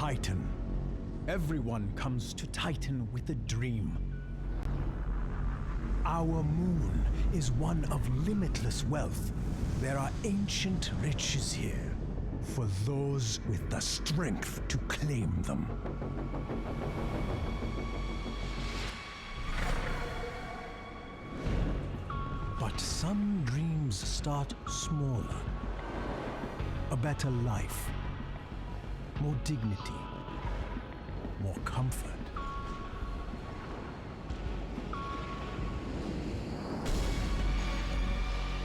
Titan. Everyone comes to Titan with a dream. Our moon is one of limitless wealth. There are ancient riches here for those with the strength to claim them. But some dreams start smaller. A better life, more dignity, more comfort.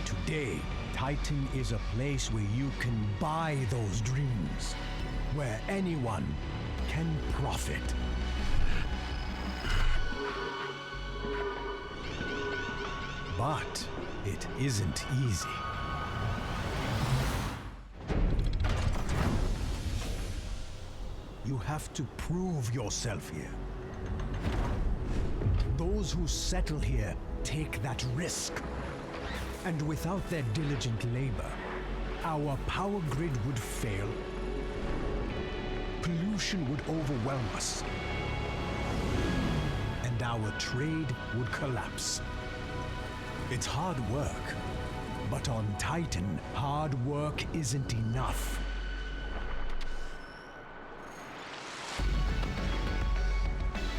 Today, Titan is a place where you can buy those dreams, where anyone can profit. But it isn't easy. You have to prove yourself here. Those who settle here take that risk. And without their diligent labor, our power grid would fail. Pollution would overwhelm us. And our trade would collapse. It's hard work, but on Titan, hard work isn't enough.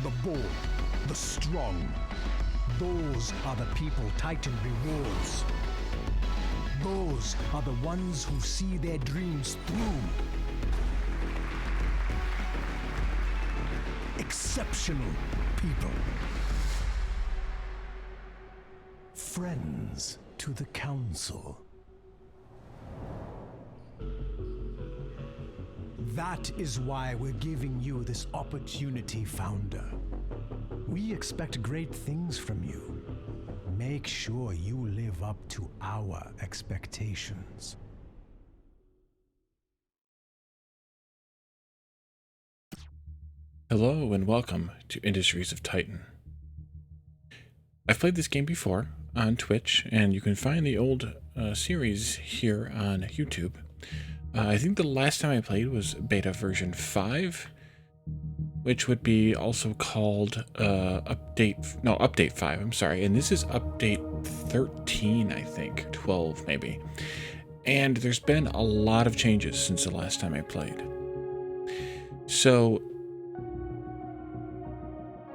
The bold, the strong, those are the people Titan rewards. Those are the ones who see their dreams through. Exceptional people. Friends to the Council. That is why we're giving you this opportunity, Founder. We expect great things from you. Make sure you live up to our expectations. Hello and welcome to Industries of Titan. I've played this game before on Twitch, and you can find the old series here on YouTube. I think the last time I played was beta version 5, which would be also called update 5, I'm sorry. And this is update 13, I think, 12 maybe. And there's been a lot of changes since the last time I played. So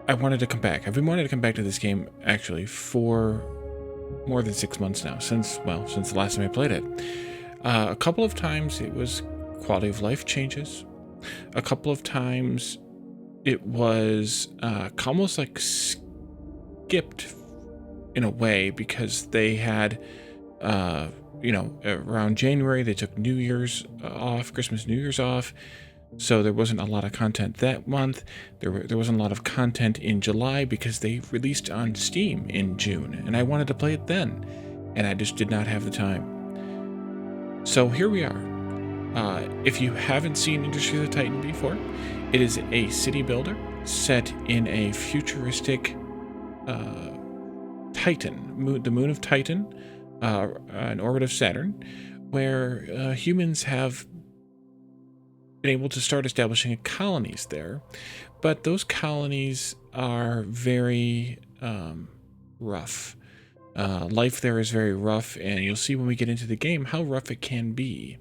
I wanted to come back. I've been wanting to come back to this game actually for more than 6 months now, since the last time I played it. A couple of times it was quality of life changes. A couple of times it was almost like skipped in a way, because they had, around January they took New Year's off, Christmas, New Year's off. So there wasn't a lot of content that month. There wasn't a lot of content in July because they released on Steam in June, and I wanted to play it then, and I just did not have the time. So here we are. If you haven't seen Industries of Titan before, it is a city builder set in a futuristic Titan, the moon of Titan, an orbit of Saturn, where humans have been able to start establishing colonies there, but those colonies are very rough. Life there is very rough, and you'll see when we get into the game how rough it can be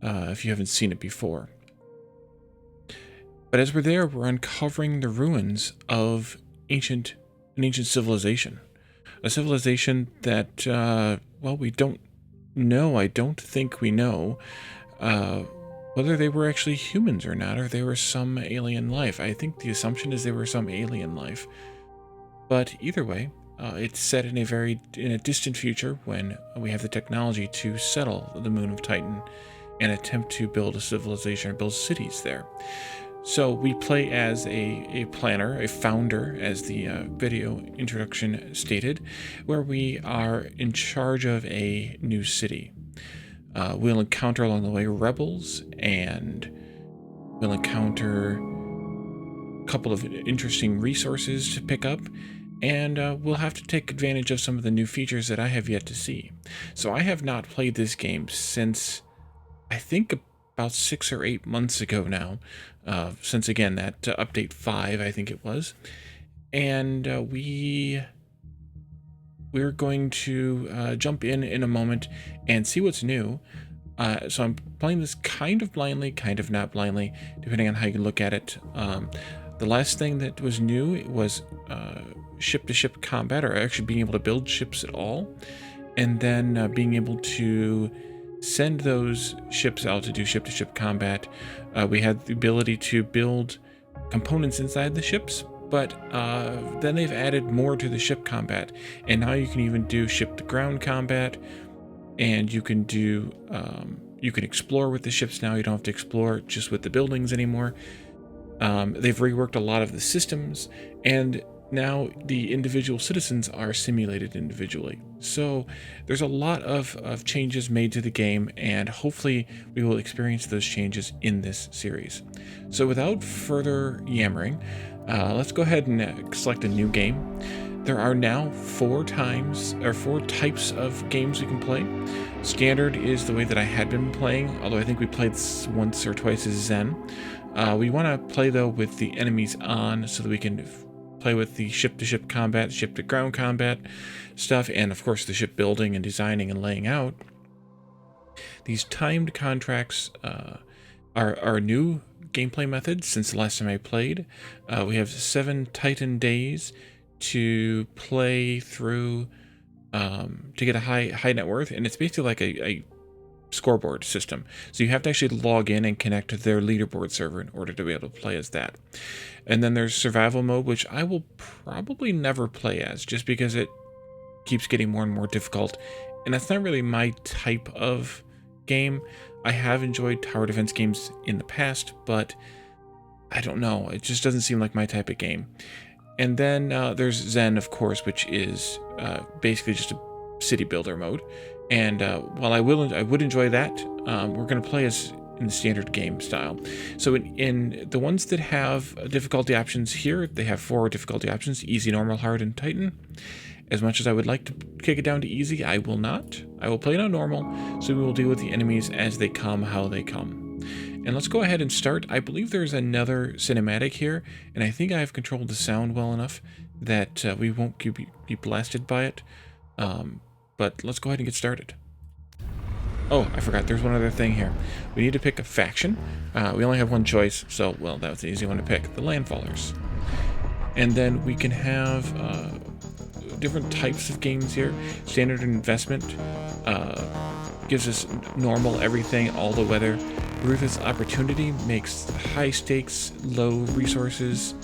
if you haven't seen it before. But as we're there, we're uncovering the ruins of an ancient civilization. A civilization that, we don't know. I don't think we know whether they were actually humans or not, or they were some alien life. I think the assumption is they were some alien life. But either way, it's set in a distant future when we have the technology to settle the moon of Titan and attempt to build a civilization or build cities there. So we play as a planner, a founder, as the video introduction stated, where we are in charge of a new city. We'll encounter along the way rebels, and we'll encounter a couple of interesting resources to pick up, and we'll have to take advantage of some of the new features that I have yet to see. So I have not played this game since, I think, about 6 or 8 months ago now, since again that update 5, I think it was, and we're going to jump in a moment and see what's new. So I'm playing this kind of blindly, kind of not blindly, depending on how you look at it. The last thing that was new was ship-to-ship combat, or actually being able to build ships at all, and then being able to send those ships out to do ship-to-ship combat. We had the ability to build components inside the ships, but then they've added more to the ship combat, and now you can even do ship-to-ground combat, and you can do you can explore with the ships now. You don't have to explore just with the buildings anymore. They've reworked a lot of the systems, and now the individual citizens are simulated individually. So there's a lot of changes made to the game, and hopefully we will experience those changes in this series. So without further yammering, let's go ahead and select a new game. There are now 4 types of games we can play. Standard is the way that I had been playing, although I think we played once or twice as Zen. We want to play though with the enemies on, so that we can play with the ship-to-ship combat, ship-to-ground combat stuff, and of course the ship building and designing and laying out. These timed contracts are a new gameplay method since the last time I played. We have 7 Titan days to play through to get a high net worth, and it's basically like a scoreboard system. So you have to actually log in and connect to their leaderboard server in order to be able to play as that. And then there's survival mode, which I will probably never play as, just because it keeps getting more and more difficult, and that's not really my type of game. I have enjoyed tower defense games in the past, but I don't know, it just doesn't seem like my type of game. And then there's Zen, of course, which is basically just a city builder mode. And while I would enjoy that, we're going to play as in the standard game style. So in the ones that have difficulty options here, they have 4 difficulty options: easy, normal, hard, and Titan. As much as I would like to kick it down to easy, I will not. I will play it on normal, so we will deal with the enemies as they come, how they come. And let's go ahead and start. I believe there's another cinematic here, and I think I've controlled the sound well enough that we won't be blasted by it. But let's go ahead and get started. Oh, I forgot, there's one other thing here. We need to pick a faction. We only have one choice, so, well, that was an easy one to pick. The Landfallers. And then we can have different types of games here. Standard investment gives us normal everything, all the weather. Ruthless Opportunity makes high stakes, low resources.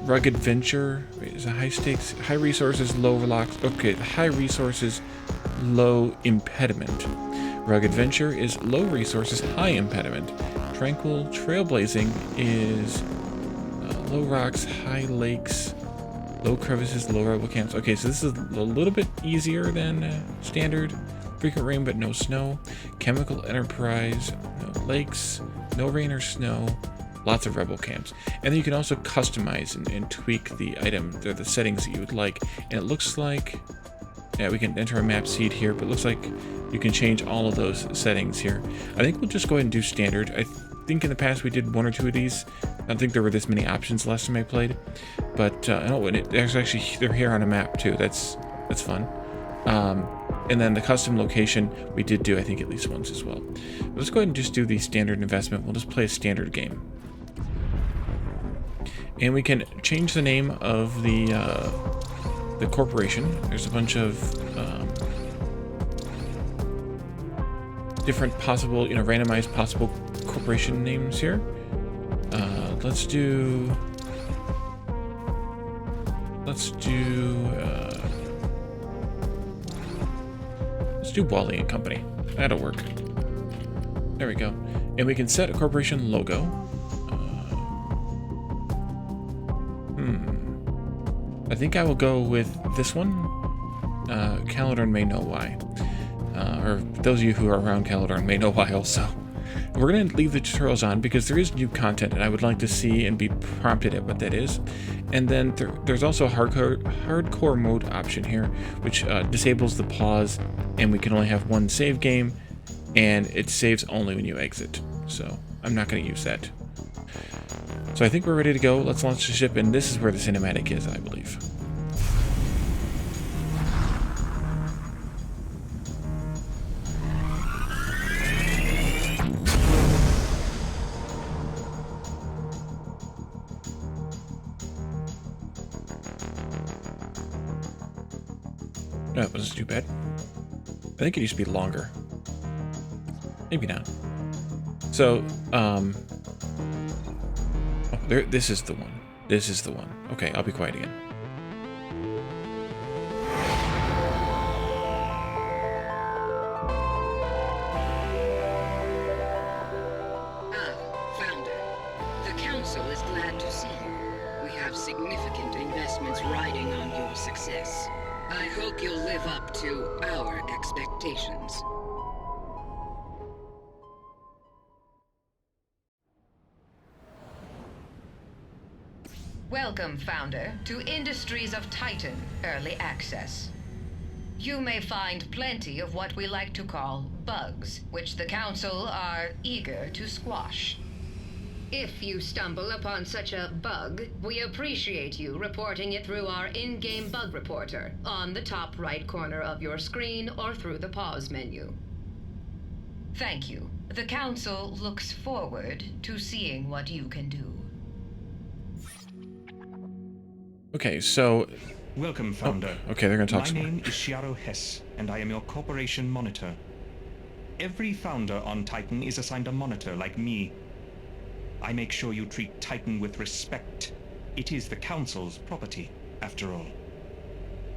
Rugged Venture is a high stakes, high resources, low relax. Okay, high resources, low impediment. Rugged Venture is low resources, high impediment. Tranquil Trailblazing is low rocks, high lakes, low crevices, low rebel camps. Okay, so this is a little bit easier than standard. Frequent rain but no snow. Chemical Enterprise, no lakes, no rain or snow. Lots of rebel camps. And then you can also customize and tweak the item, the settings that you would like. And it looks like, yeah, we can enter a map seed here, but it looks like you can change all of those settings here. I think we'll just go ahead and do standard. I think in the past we did 1 or 2 of these. I don't think there were this many options last time I played. But, oh, and there's actually, they're here on a map too. That's fun. And then the custom location we did do, I think, at least once as well. But let's go ahead and just do the standard investment. We'll just play a standard game. And we can change the name of the corporation. There's a bunch of different possible, randomized possible corporation names here. Let's do Wally and Company. That'll work. There we go. And we can set a corporation logo. I think I will go with this one. Calodorn may know why. Or those of you who are around Calodorn may know why also. We're going to leave the tutorials on because there is new content and I would like to see and be prompted at what that is. And then there's also a hardcore mode option here, which disables the pause, and we can only have 1 save game and it saves only when you exit. So I'm not going to use that. So I think we're ready to go. Let's launch the ship, and this is where the cinematic is, I believe. That wasn't too bad. I think it used to be longer. Maybe not. So, oh, there. This is the one. This is the one. Okay, I'll be quiet again. Founder. The Council is glad to see you. We have significant investments riding on your success. I hope you'll live up to our expectations. Welcome, Founder, to Industries of Titan Early Access. You may find plenty of what we like to call bugs, which the Council are eager to squash. If you stumble upon such a bug, we appreciate you reporting it through our in-game bug reporter on the top right corner of your screen or through the pause menu. Thank you. The Council looks forward to seeing what you can do. Okay, so... Welcome, Founder. Oh, okay, they're going to talk some My more. name is Shiaro Hess, and I am your corporation monitor. Every Founder on Titan is assigned a monitor like me. I make sure you treat Titan with respect. It is the Council's property, after all.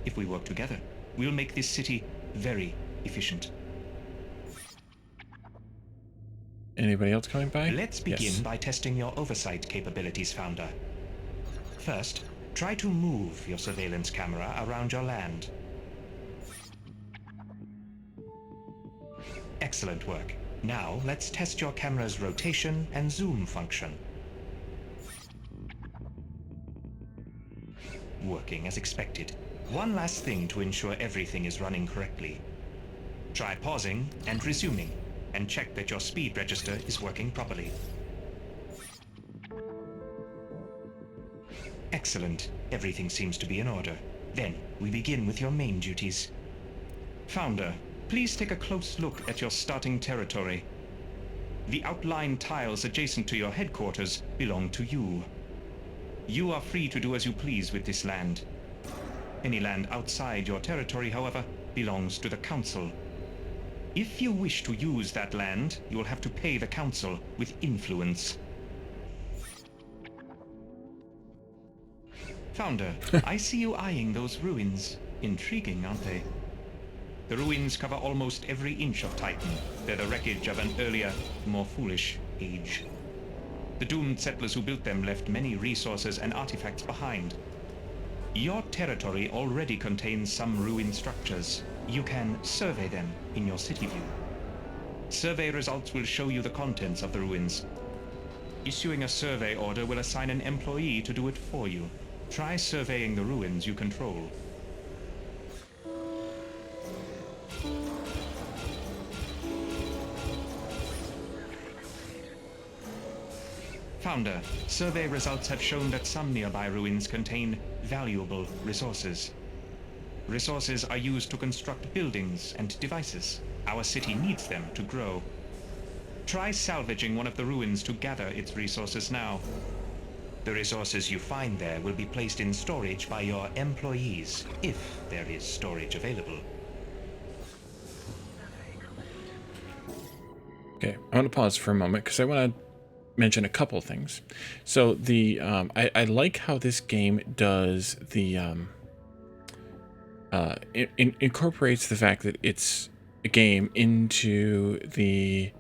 If we work together, we'll make this city very efficient. Anybody else coming by? Let's begin Yes. by testing your oversight capabilities, Founder. First, try to move your surveillance camera around your land. Excellent work. Now, let's test your camera's rotation and zoom function. Working as expected. One last thing to ensure everything is running correctly. Try pausing and resuming, and check that your speed register is working properly. Excellent. Everything seems to be in order. Then, we begin with your main duties. Founder, please take a close look at your starting territory. The outlined tiles adjacent to your headquarters belong to you. You are free to do as you please with this land. Any land outside your territory, however, belongs to the Council. If you wish to use that land, you will have to pay the Council with influence. Founder, I see you eyeing those ruins. Intriguing, aren't they? The ruins cover almost every inch of Titan. They're the wreckage of an earlier, more foolish age. The doomed settlers who built them left many resources and artifacts behind. Your territory already contains some ruined structures. You can survey them in your city view. Survey results will show you the contents of the ruins. Issuing a survey order will assign an employee to do it for you. Try surveying the ruins you control. Founder, survey results have shown that some nearby ruins contain valuable resources. Resources are used to construct buildings and devices. Our city needs them to grow. Try salvaging one of the ruins to gather its resources now. The resources you find there will be placed in storage by your employees, if there is storage available. Okay, I want to pause for a moment because I want to mention a couple of things. So the I like how this game does the incorporates the fact that it's a game into the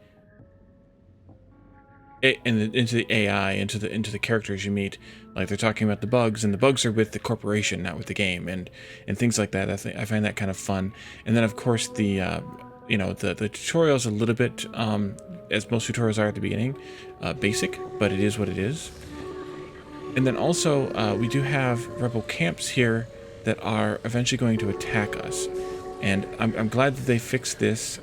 into the AI, into the characters you meet. Like they're talking about the bugs, and the bugs are with the corporation, not with the game, and things like that. I find that kind of fun. And then of course the you know, the tutorial's a little bit as most tutorials are at the beginning, basic, but it is what it is. And then also we do have rebel camps here that are eventually going to attack us, and I'm glad that they fixed this.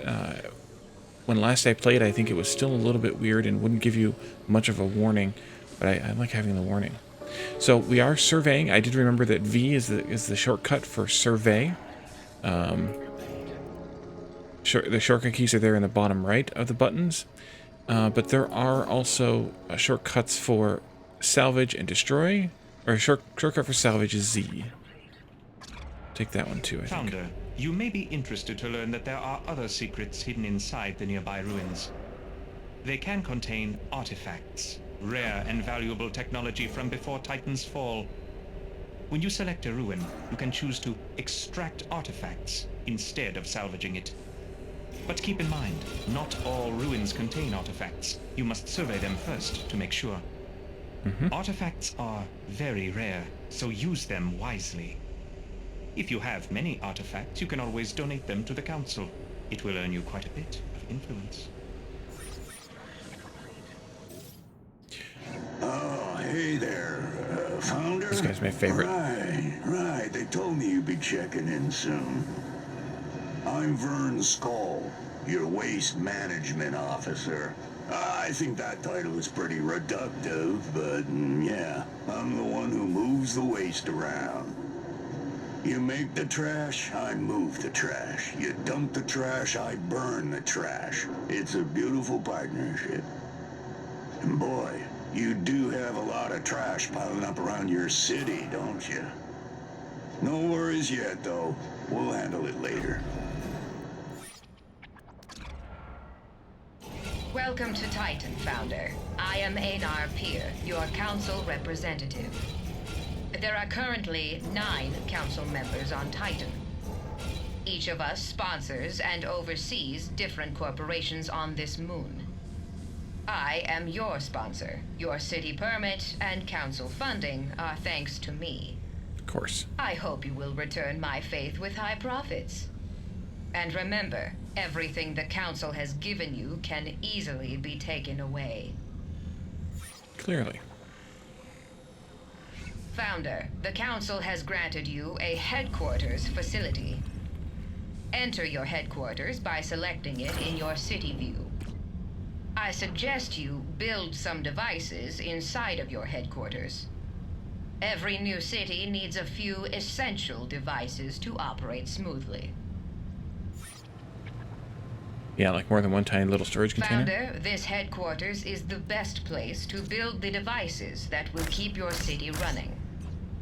when last I played, I think it was still a little bit weird and wouldn't give you much of a warning, but I like having the warning. So we are surveying. I did remember that V is the shortcut for survey. The shortcut keys are there in the bottom right of the buttons, but there are also shortcuts for salvage and destroy, or shortcut for salvage is Z. Take that one too, I think. Founder, you may be interested to learn that there are other secrets hidden inside the nearby ruins. They can contain artifacts, rare and valuable technology from before Titan's fall. When you select a ruin, you can choose to extract artifacts instead of salvaging it. But keep in mind, not all ruins contain artifacts. You must survey them first to make sure. Artifacts are very rare, so use them wisely. If you have many artifacts, you can always donate them to the Council. It will earn you quite a bit of influence. Oh, hey there, Founder. This guy's my favorite. Right. They told me you'd be checking in soon. I'm Vern Skull, your waste management officer. I think that title is pretty reductive, but yeah, I'm the one who moves the waste around. You make the trash, I move the trash. You dump the trash, I burn the trash. It's a beautiful partnership. And boy, you do have a lot of trash piling up around your city, don't you? No worries yet, though. We'll handle it later. Welcome to Titan, Founder. I am Einar Peer, your council representative. There are currently 9 council members on Titan. Each of us sponsors and oversees different corporations on this moon. I am your sponsor. Your city permit and council funding are thanks to me. Of course. I hope you will return my faith with high profits. And remember, everything the council has given you can easily be taken away. Clearly. Founder, the council has granted you a headquarters facility. Enter your headquarters by selecting it in your city view. I suggest you build some devices inside of your headquarters. Every new city needs a few essential devices to operate smoothly. Yeah, like more than one tiny little storage container. Founder, this headquarters is the best place to build the devices that will keep your city running.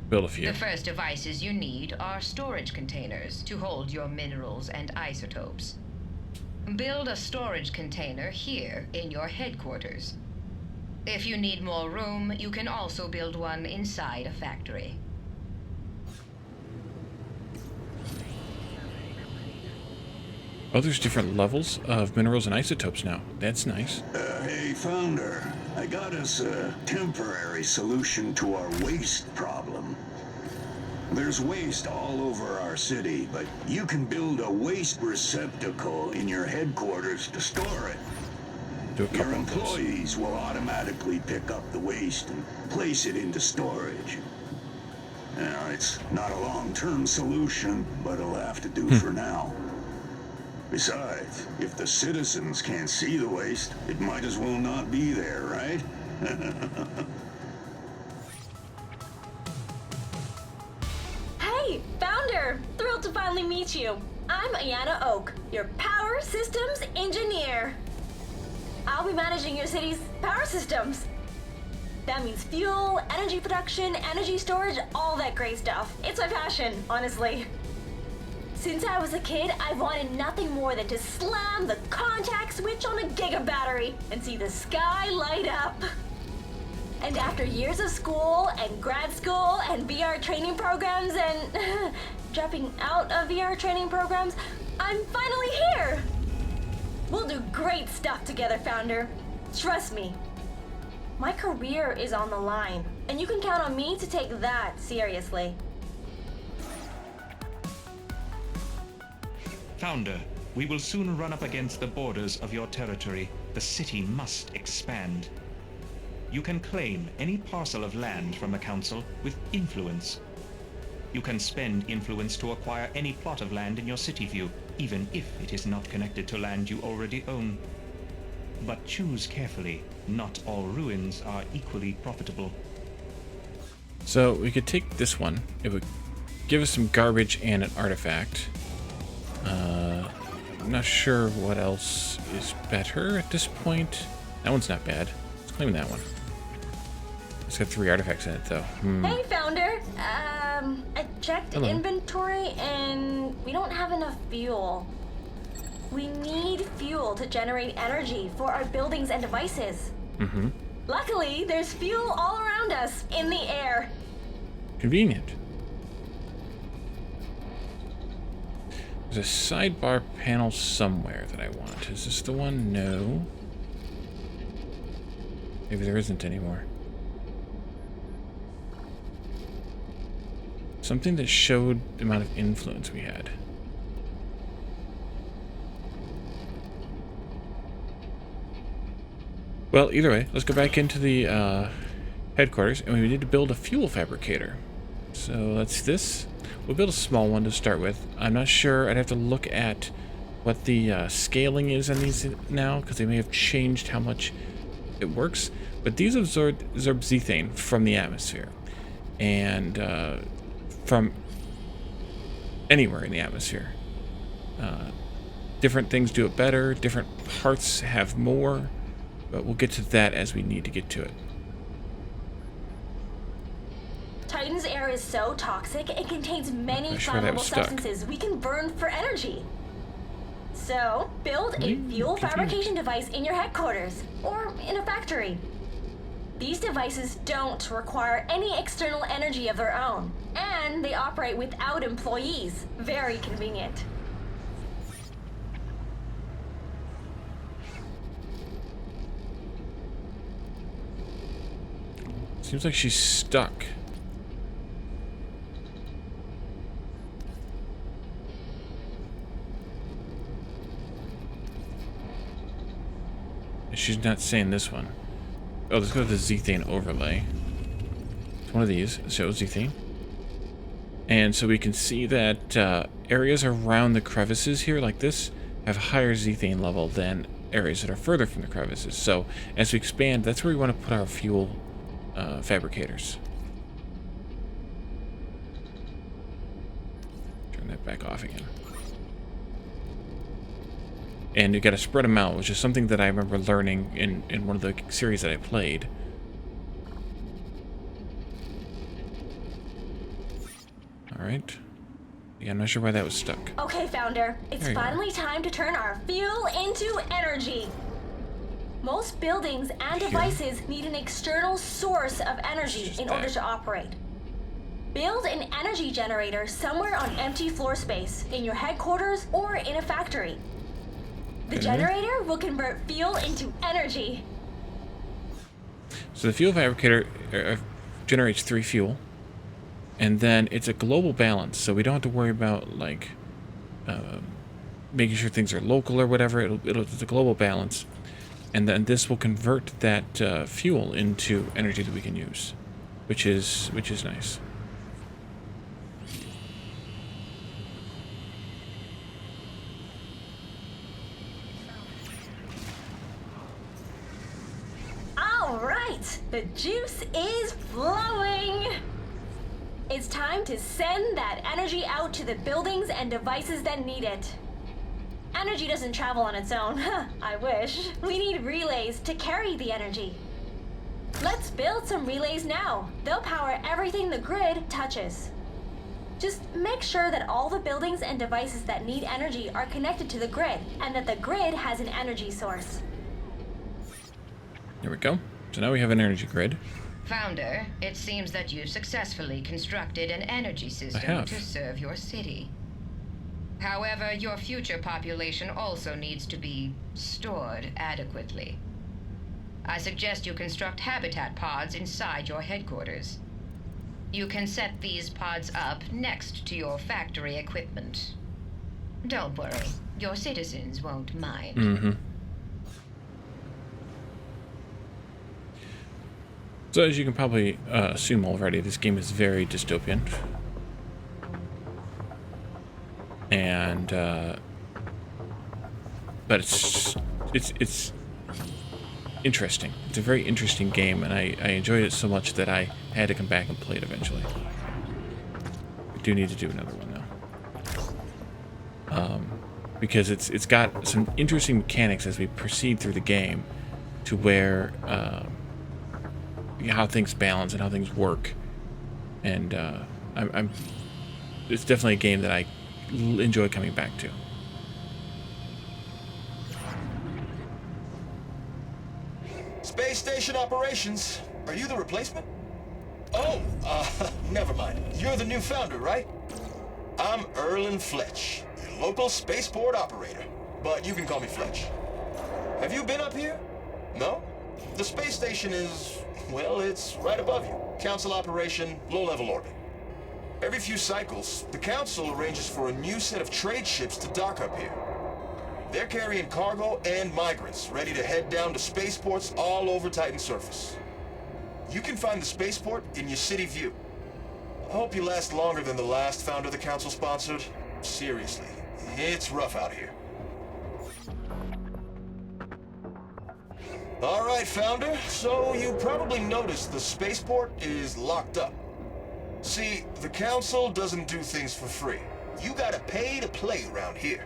Build a few. The first devices you need are storage containers to hold your minerals and isotopes. Build a storage container here in your headquarters. If you need more room, you can also build one inside a factory. Oh, there's different levels of minerals and isotopes now. That's nice. Hey, Founder. I got us a temporary solution to our waste problem. There's waste all over our city, but you can build a waste receptacle in your headquarters to store it. Do a couple Your of those. employees will automatically pick up the waste and place it into storage. Now, it's not a long-term solution, but it'll have to do for now. Besides, if the citizens can't see the waste, it might as well not be there, right? Hey, Founder! Thrilled to finally meet you. I'm Ayana Oak, your power systems engineer. I'll be managing your city's power systems. That means fuel, energy production, energy storage, all that great stuff. It's my passion, honestly. Since I was a kid, I've wanted nothing more than to slam the contact switch on a giga battery and see the sky light up. And after years of school and grad school and VR training programs and dropping out of VR training programs, I'm finally here. We'll do great stuff together, Founder. Trust me. My career is on the line, and you can count on me to take that seriously. Founder, we will soon run up against the borders of your territory. The city must expand. You can claim any parcel of land from the Council with influence. You can spend influence to acquire any plot of land in your city view. even if it is not connected to land you already own. But choose carefully. Not all ruins are equally profitable. So we could take this one. It would give us some garbage and an artifact. I'm not sure what else is better at this point. That one's not bad. Let's claim that one. It's got 3 artifacts in it, though. Hey, Founder. I checked inventory and we don't have enough fuel. We need fuel to generate energy for our buildings and devices. Luckily, there's fuel all around us, in the air. Convenient. There's a sidebar panel somewhere that I want. Is this the one? No. Maybe there isn't anymore. Something that showed the amount of influence we had. Well, either way, let's go back into the headquarters, and we need to build a fuel fabricator. So that's this. We'll build a small one to start with. I'm not sure. I'd have to look at what the scaling is on these now, because they may have changed how much it works. But these absorb zethane from the atmosphere, and from anywhere in the atmosphere. Different things do it better. Different parts have more. But we'll get to that as we need to get to it. Titan's air is so toxic, it contains many flammable substances we can burn for energy. So, build a fuel fabrication device in your headquarters, or in a factory. These devices don't require any external energy of their own, and they operate without employees. Very convenient. Seems like she's stuck. She's not saying this one. Oh, let's go to the zethane overlay. It's one of these. It shows zethane. And so we can see that areas around the crevices here, like this, have higher zethane level than areas that are further from the crevices. So as we expand, that's where we want to put our fuel fabricators. Turn that back off again. And you got to spread them out, which is something that I remember learning in one of the series that I played. Alright. Yeah, I'm not sure why that was stuck. Okay, Founder. It's finally time to turn our fuel into energy. Most buildings and devices need an external source of energy in order to operate. Build an energy generator somewhere on empty floor space, in your headquarters or in a factory. The generator will convert fuel into energy. So the fuel fabricator generates 3 fuel, and then it's a global balance, so we don't have to worry about like making sure things are local or whatever. It's a global balance. And then this will convert that fuel into energy that we can use, which is nice. All right, the juice is flowing. It's time to send that energy out to the buildings and devices that need it. Energy doesn't travel on its own. I wish. We need relays to carry the energy. Let's build some relays now. They'll power everything the grid touches. Just make sure that all the buildings and devices that need energy are connected to the grid, and that the grid has an energy source. There we go. So now we have an energy grid. Founder, it seems that you successfully constructed an energy system to serve your city. However, your future population also needs to be stored adequately. I suggest you construct habitat pods inside your headquarters. You can set these pods up next to your factory equipment. Don't worry, your citizens won't mind. So as you can probably assume already, this game is very dystopian. And but it's interesting. It's a very interesting game, and I enjoyed it so much that I had to come back and play it eventually. I do need to do another one though, because it's got some interesting mechanics as we proceed through the game, to where how things balance and how things work, and it's definitely a game that I enjoy coming back to. Space station operations. Are you the replacement? Oh, never mind. You're the new founder, right? I'm Erlen Fletch, your local spaceport operator. But you can call me Fletch. Have you been up here? No? The space station is, well, it's right above you. Council operation, low-level orbit. Every few cycles, the Council arranges for a new set of trade ships to dock up here. They're carrying cargo and migrants, ready to head down to spaceports all over Titan's surface. You can find the spaceport in your city view. I hope you last longer than the last founder the Council sponsored. Seriously, it's rough out here. Alright, Founder, so you probably noticed the spaceport is locked up. See, the Council doesn't do things for free. You gotta pay to play around here.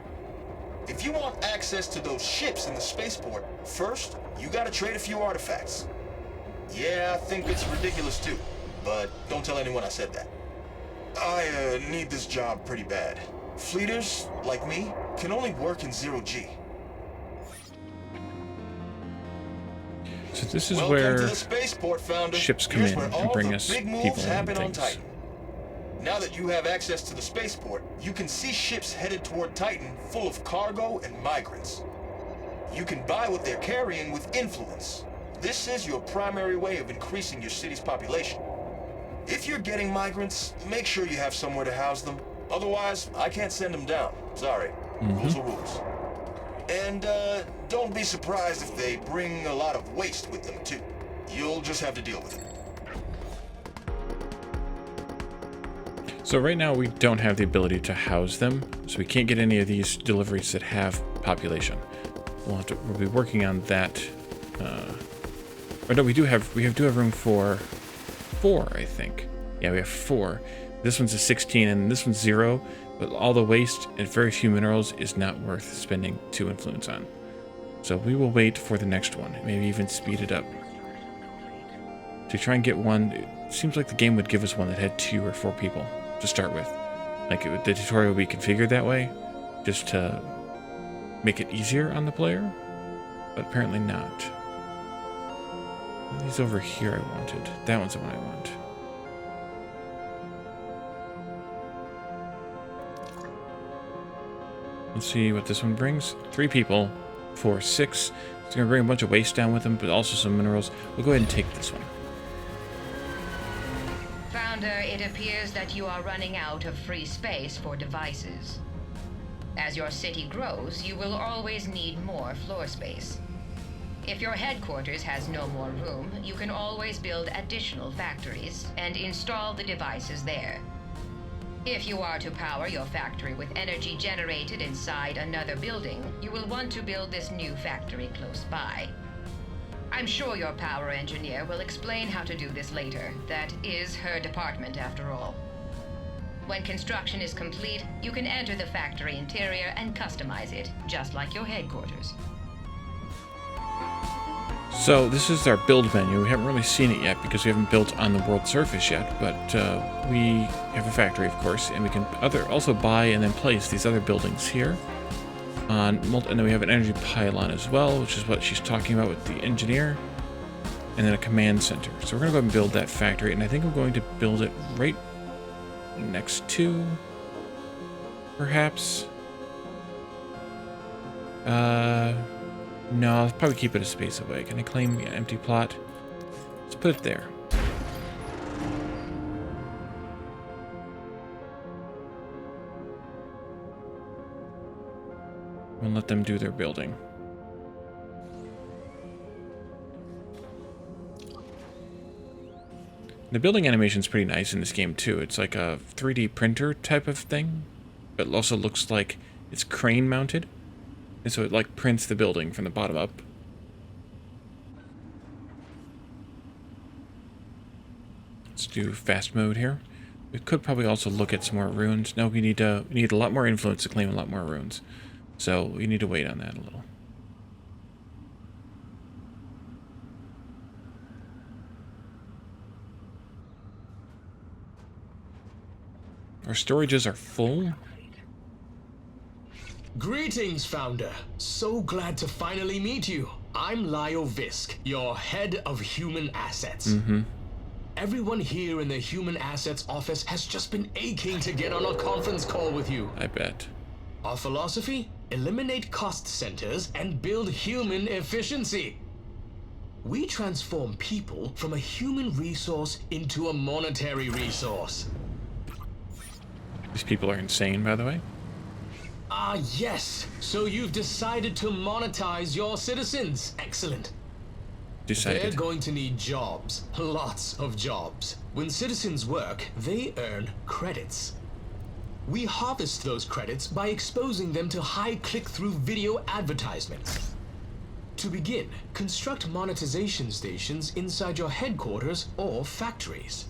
If you want access to those ships in the spaceport, first, you gotta trade a few artifacts. Yeah, I think it's ridiculous too, but don't tell anyone I said that. I need this job pretty bad. Fleeters, like me, can only work in 0G. So this is Welcome where to the spaceport, Founder. ships come Here's in where and all bring the us big people moves and happen on things. Titan. Now that you have access to the spaceport, you can see ships headed toward Titan full of cargo and migrants. You can buy what they're carrying with influence. This is your primary way of increasing your city's population. If you're getting migrants, make sure you have somewhere to house them. Otherwise, I can't send them down. Sorry. Rules are rules. And don't be surprised if they bring a lot of waste with them too. You'll just have to deal with it. So right now we don't have the ability to house them, so we can't get any of these deliveries that have population. We'll be working on that. Or no, we do have room for 4, I think. Yeah, we have 4. This one's a 16 and this one's 0, but all the waste and very few minerals is not worth spending 2 influence on. So we will wait for the next one, maybe even speed it up. To try and get one, it seems like the game would give us one that had 2 or 4 people to start with. Like the tutorial would be configured that way, just to make it easier on the player, but apparently not. These over here I wanted. That one's the one I want. Let's see what this one brings. 3 people for 6. It's going to bring a bunch of waste down with them, but also some minerals. We'll go ahead and take this one. Founder, it appears that you are running out of free space for devices. As your city grows, you will always need more floor space. If your headquarters has no more room, you can always build additional factories and install the devices there. If you are to power your factory with energy generated inside another building, you will want to build this new factory close by. I'm sure your power engineer will explain how to do this later. That is her department, after all. When construction is complete, you can enter the factory interior and customize it, just like your headquarters. So this is our build menu. We haven't really seen it yet because we haven't built on the world surface yet, but we have a factory, of course, and we can also buy and then place these other buildings here. And then we have an energy pylon as well, which is what she's talking about with the engineer, and then a command center. So we're going to go ahead and build that factory, and I think I'm going to build it right next to, perhaps. No, I'll probably keep it a space away. Can I claim an empty plot? Let's put it there. And let them do their building. The building animation is pretty nice in this game too. It's like a 3D printer type of thing, but it also looks like it's crane mounted. And so it like prints the building from the bottom up. Let's do fast mode here. We could probably also look at some more runes. No, we need a lot more influence to claim a lot more runes. So we need to wait on that a little. Our storages are full. Greetings, Founder. So glad to finally meet you. I'm Lyle Visk, your head of human assets. Everyone here in the Human Assets office has just been aching to get on a conference call with you. I bet. Our philosophy? Eliminate cost centers and build human efficiency. We transform people from a human resource into a monetary resource. These people are insane, by the way. Ah, yes. So you've decided to monetize your citizens. Excellent. They're going to need jobs. Lots of jobs. When citizens work, they earn credits. We harvest those credits by exposing them to high click-through video advertisements. To begin, construct monetization stations inside your headquarters or factories.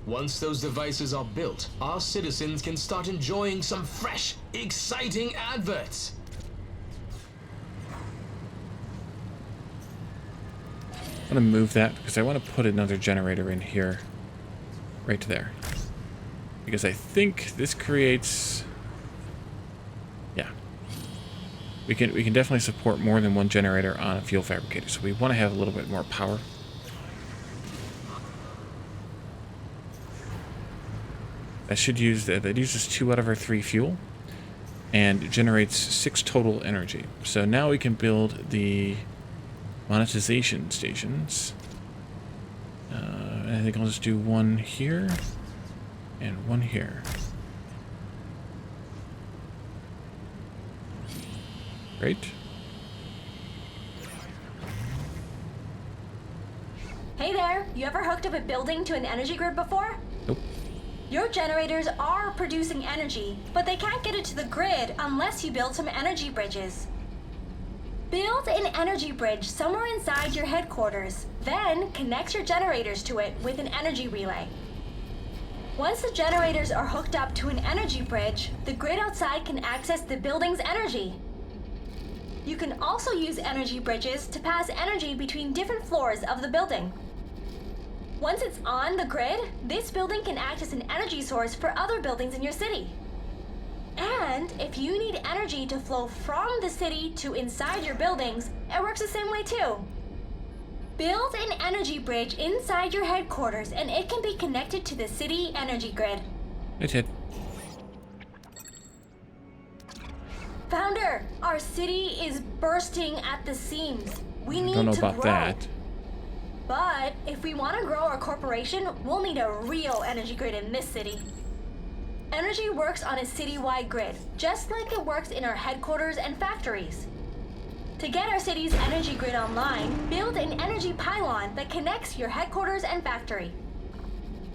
Once those devices are built, our citizens can start enjoying some fresh, exciting adverts. I'm going to move that because I want to put another generator in here. Right there. Because I think this creates... Yeah. We can definitely support more than one generator on a fuel fabricator. So we want to have a little bit more power. That should use that uses 2 out of our 3 fuel and generates 6 total energy. So now we can build the monetization stations. I think I'll just do one here and one here. Great. Hey there, you ever hooked up a building to an energy grid before? Nope. Your generators are producing energy, but they can't get it to the grid unless you build some energy bridges. Build an energy bridge somewhere inside your headquarters, then connect your generators to it with an energy relay. Once the generators are hooked up to an energy bridge, the grid outside can access the building's energy. You can also use energy bridges to pass energy between different floors of the building. Once it's on the grid, this building can act as an energy source for other buildings in your city. And if you need energy to flow from the city to inside your buildings, it works the same way too. Build an energy bridge inside your headquarters and it can be connected to the city energy grid. It did. Founder, our city is bursting at the seams. We need to grow. Don't know about that. But if we want to grow our corporation, we'll need a real energy grid in this city. Energy works on a citywide grid, just like it works in our headquarters and factories. To get our city's energy grid online, build an energy pylon that connects your headquarters and factory.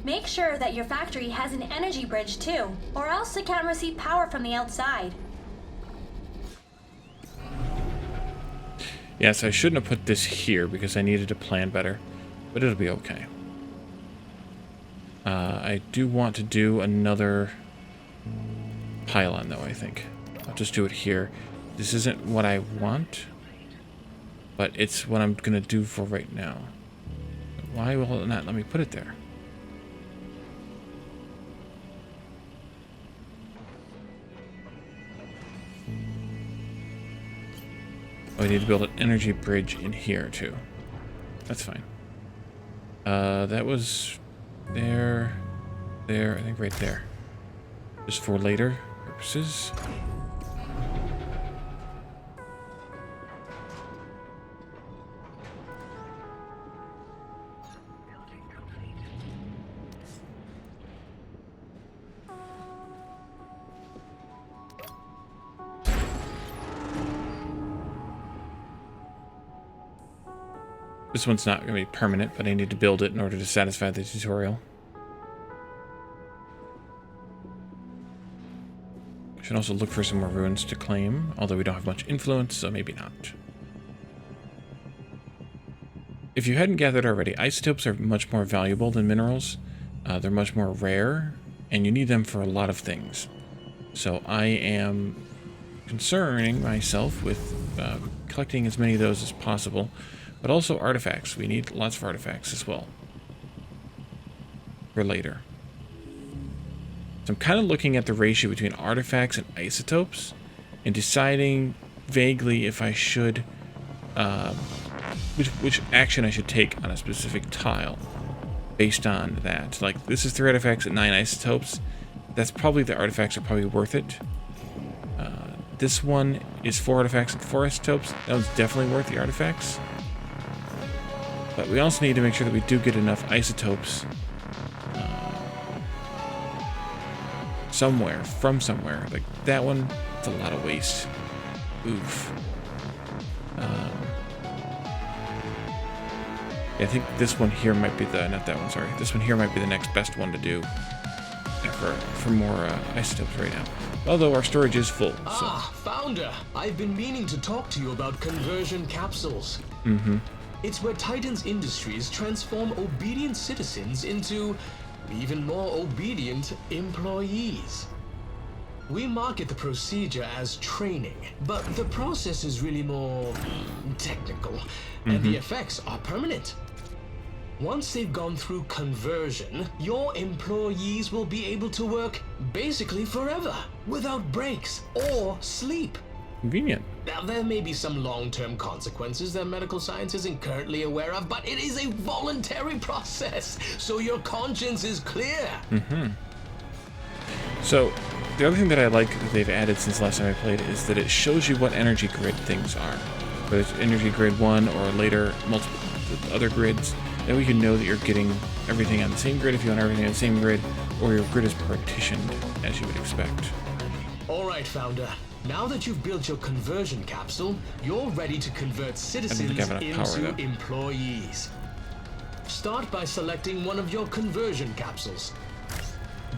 Make sure that your factory has an energy bridge too, or else it can't receive power from the outside. Yes, I shouldn't have put this here because I needed to plan better, but it'll be okay. I do want to do another pylon though, I think. I'll just do it here. This isn't what I want, but it's what I'm going to do for right now. Why will it not let me put it there? Oh, I need to build an energy bridge in here too. That's fine. That was there, I think right there. Just for later purposes. This one's not going to be permanent, but I need to build it in order to satisfy the tutorial. Should Can also look for some more ruins to claim, although we don't have much influence, so maybe not. If you hadn't gathered already, isotopes are much more valuable than minerals. They're much more rare, and you need them for a lot of things. So I am concerning myself with collecting as many of those as possible, but also artifacts. We need lots of artifacts as well for later. So I'm kind of looking at the ratio between artifacts and isotopes and deciding vaguely if I should, which action I should take on a specific tile based on that. Like, this is 3 artifacts and 9 isotopes. That's probably, the artifacts are probably worth it. This one is 4 artifacts and 4 isotopes. That one's definitely worth the artifacts. But we also need to make sure that we do get enough isotopes from somewhere. Like that one, it's a lot of waste. Oof. Yeah, I think this one here might be the, not that one, sorry. This one here might be the next best one to do for more isotopes right now. Although our storage is full. So. Ah, Founder! I've been meaning to talk to you about conversion capsules. Mm-hmm. It's where Titan's Industries transform obedient citizens into even more obedient employees. We market the procedure as training, but the process is really more technical, and the effects are permanent. Once they've gone through conversion, your employees will be able to work basically forever, without breaks or sleep. Convenient. Now, there may be some long-term consequences that medical science isn't currently aware of, but it is a voluntary process, so your conscience is clear. So, the other thing that I like that they've added since last time I played is that it shows you what energy grid things are. Whether it's energy grid 1 or later multiple other grids, then we can know that you're getting everything on the same grid if you want everything on the same grid, or your grid is partitioned, as you would expect. Alright, Founder. Now that you've built your conversion capsule, you're ready to convert citizens into employees. Start by selecting one of your conversion capsules.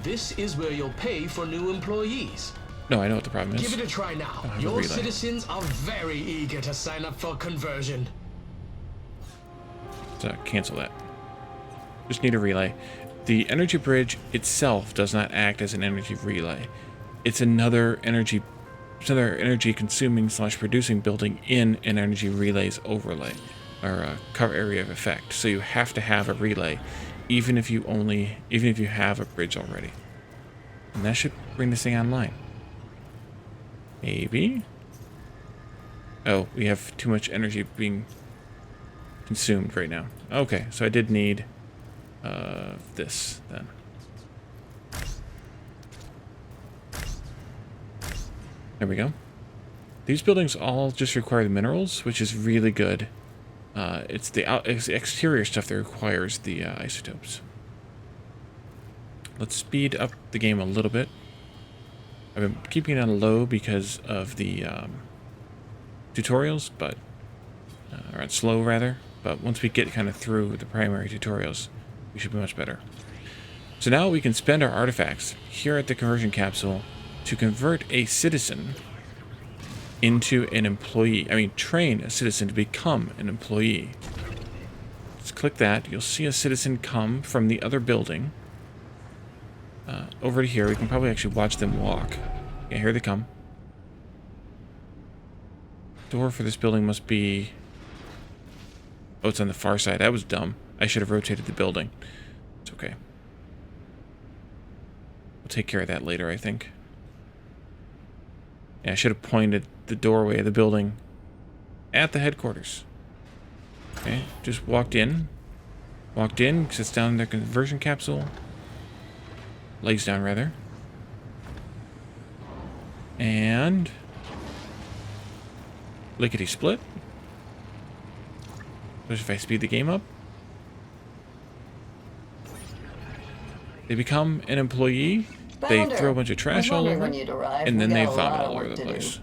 This is where you'll pay for new employees. No, I know what the problem is. Give it a try now. Your citizens are very eager to sign up for conversion. So cancel that. Just need a relay. The energy bridge itself does not act as an energy relay. It's another energy consuming / producing building in an energy relay's overlay or a cover area of effect. So you have to have a relay, even if you have a bridge already. And that should bring this thing online. Maybe. Oh, we have too much energy being consumed right now. Okay, so I did need this then. There we go. These buildings all just require the minerals, which is really good. It's the exterior stuff that requires the isotopes. Let's speed up the game a little bit. I've been keeping it on low because of the tutorials, but or on slow rather. But once we get kind of through the primary tutorials, we should be much better. So now we can spend our artifacts here at the conversion capsule to convert a citizen into an employee. I mean, train a citizen to become an employee. Let's click that. You'll see a citizen come from the other building over to here. We can probably actually watch them walk. Yeah, here they come. Door for this building must be... Oh, it's on the far side. That was dumb. I should have rotated the building. It's okay. We'll take care of that later, I think. Yeah, I should have pointed the doorway of the building at the headquarters. Okay, just walked in, sits down in their conversion capsule, lays down rather, and lickety split. What if I speed the game up? They become an employee. They throw a bunch of trash all over, and then they vomit all over the place.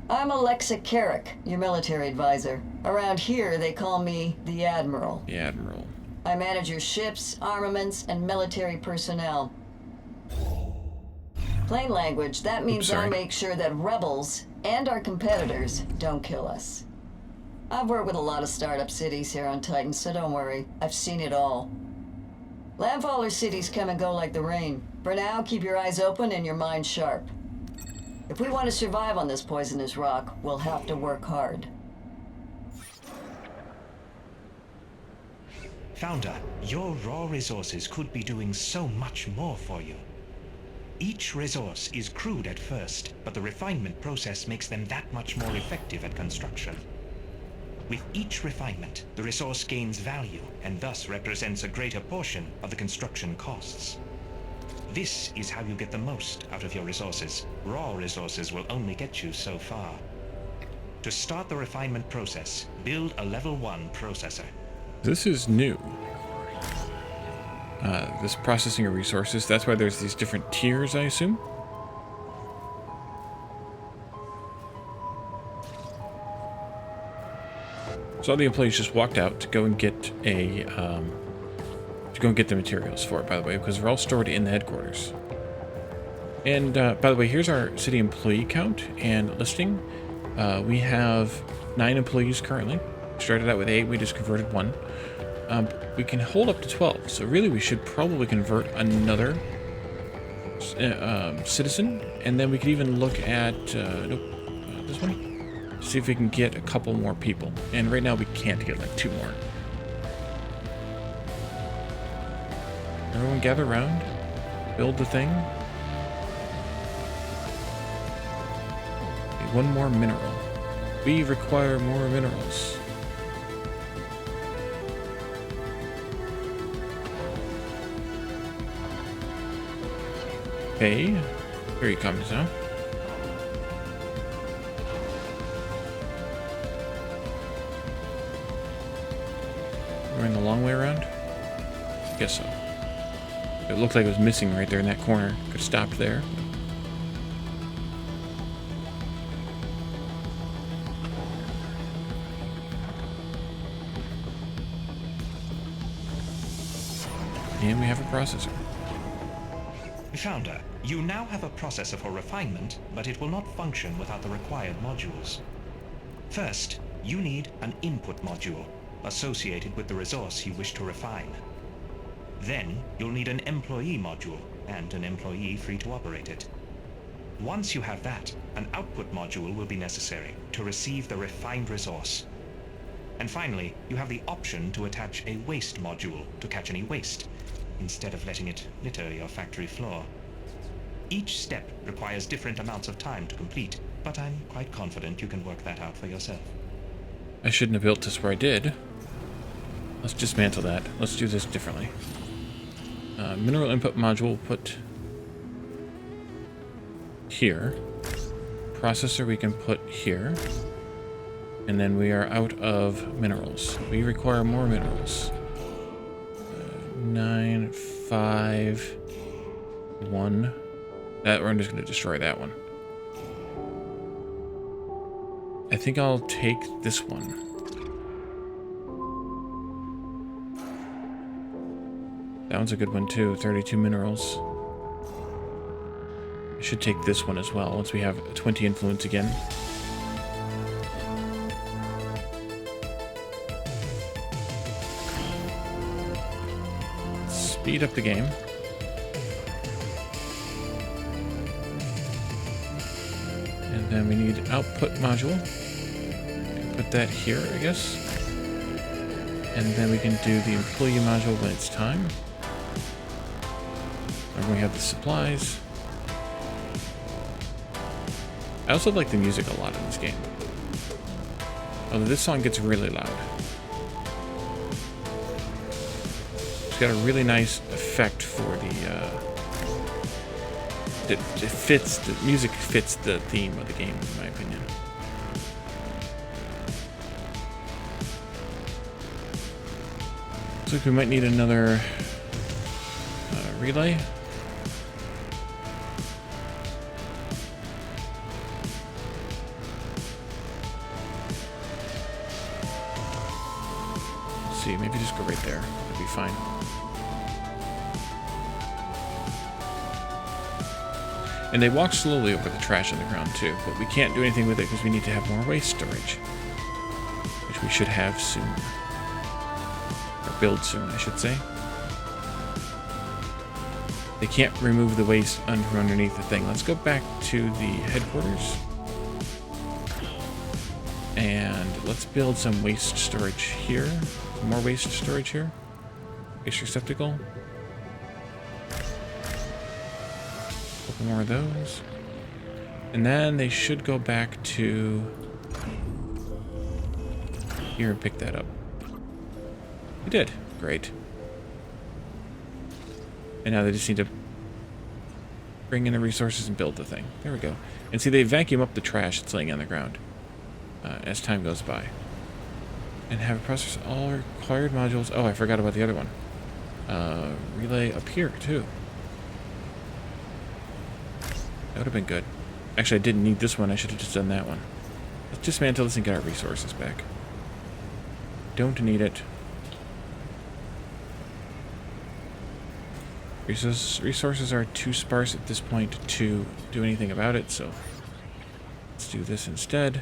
I'm Alexa Carrick, your military advisor. Around here, they call me the Admiral. The Admiral. I manage your ships, armaments, and military personnel. Plain language, that means sorry. I'll make sure that rebels and our competitors don't kill us. I've worked with a lot of startup cities here on Titan, so don't worry. I've seen it all. Landfaller cities come and go like the rain. For now, keep your eyes open and your mind sharp. If we want to survive on this poisonous rock, we'll have to work hard. Founder, your raw resources could be doing so much more for you. Each resource is crude at first, but the refinement process makes them that much more effective at construction. With each refinement, the resource gains value and thus represents a greater portion of the construction costs. This is how you get the most out of your resources. Raw resources will only get you so far. To start the refinement process, build a level 1 processor. This is new. This processing of resources, that's why there's these different tiers, I assume? So all the employees just walked out to go and get a, the materials for it, by the way, because they're all stored in the headquarters. And, by the way, here's our city employee count and listing. We have 9 employees currently. Started out with 8, we just converted 1. We can hold up to 12, so really we should probably convert another citizen, and then we could even look at this one. See if we can get a couple more people. And right now we can't get like 2 more. Everyone gather around. Build the thing. Okay, 1 more mineral. We require more minerals. Okay. Here he comes now. Going the long way around? I guess so. It looked like it was missing right there in that corner. Could have stopped there. And we have a processor. Founder, you now have a processor for refinement, but it will not function without the required modules. First, you need an input module associated with the resource you wish to refine. Then, you'll need an employee module and an employee free to operate it. Once you have that, an output module will be necessary to receive the refined resource. And finally, you have the option to attach a waste module to catch any waste, instead of letting it litter your factory floor. Each step requires different amounts of time to complete, but I'm quite confident you can work that out for yourself. I shouldn't have built this where I did. Let's dismantle that. Let's do this differently. Mineral input module put here. Processor we can put here. And then we are out of minerals. We require more minerals. 9, 5, 1. I'm just going to destroy that one. I think I'll take this one. That one's a good one too, 32 minerals. I should take this one as well, once we have 20 influence again. Speed up the game. And then we need output module. Put that here, I guess. And then we can do the employee module when it's time. And we have the supplies. I also like the music a lot in this game. Although this song gets really loud. It's got a really nice effect for the, the music fits the theme of the game, in my opinion. Looks like we might need another relay. Let's see, maybe just go right there. That'd be fine. And they walk slowly over the trash on the ground too, but we can't do anything with it because we need to have more waste storage. Which we should have soon. Or build soon, I should say. They can't remove the waste from underneath the thing. Let's go back to the headquarters. And let's build some waste storage here. Some more waste storage here. Waste receptacle. Couple more of those. And then they should go back to here and pick that up. We did. Great. And now they just need to bring in the resources and build the thing. There we go. And see, they vacuum up the trash that's laying on the ground as time goes by. And have it process all required modules. Oh, I forgot about the other one. Relay up here, too. That would have been good. Actually, I didn't need this one. I should have just done that one. Let's dismantle this and get our resources back. Don't need it. Resources are too sparse at this point to do anything about it, so let's do this instead.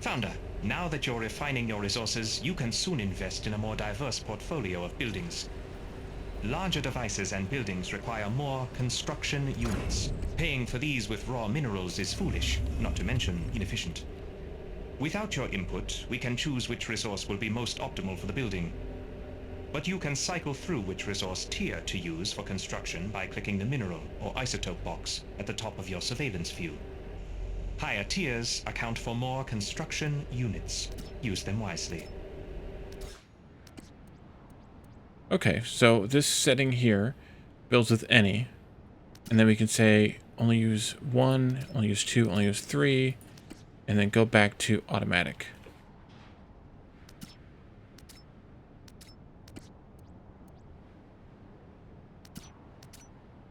Founder, now that you're refining your resources, you can soon invest in a more diverse portfolio of buildings. Larger devices and buildings require more construction units. Paying for these with raw minerals is foolish, not to mention inefficient. Without your input, we can choose which resource will be most optimal for the building. But you can cycle through which resource tier to use for construction by clicking the mineral or isotope box at the top of your surveillance view. Higher tiers account for more construction units. Use them wisely. Okay, so this setting here builds with any, and then we can say only use 1, only use 2, only use 3, and then go back to automatic.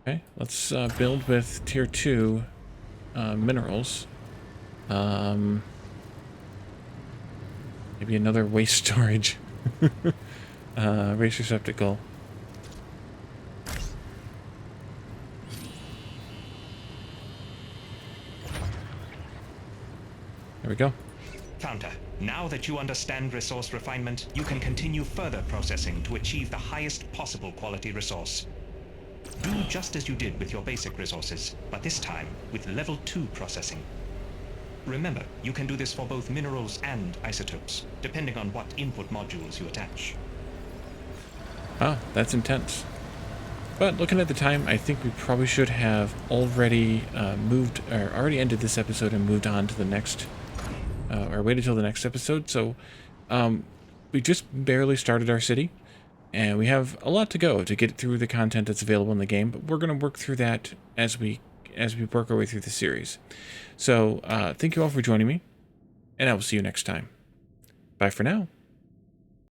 Okay, let's build with tier 2 minerals. Maybe another waste storage. Waste receptacle. There we go. Founder, now that you understand resource refinement, you can continue further processing to achieve the highest possible quality resource. Do just as you did with your basic resources, but this time with level 2 processing. Remember, you can do this for both minerals and isotopes, depending on what input modules you attach. Ah, that's intense. But looking at the time, I think we probably should have already already ended this episode and moved on to the next, or waited till the next episode. So we just barely started our city, and we have a lot to go to get through the content that's available in the game. But we're going to work through that as we work our way through the series. So thank you all for joining me, and I will see you next time. Bye for now.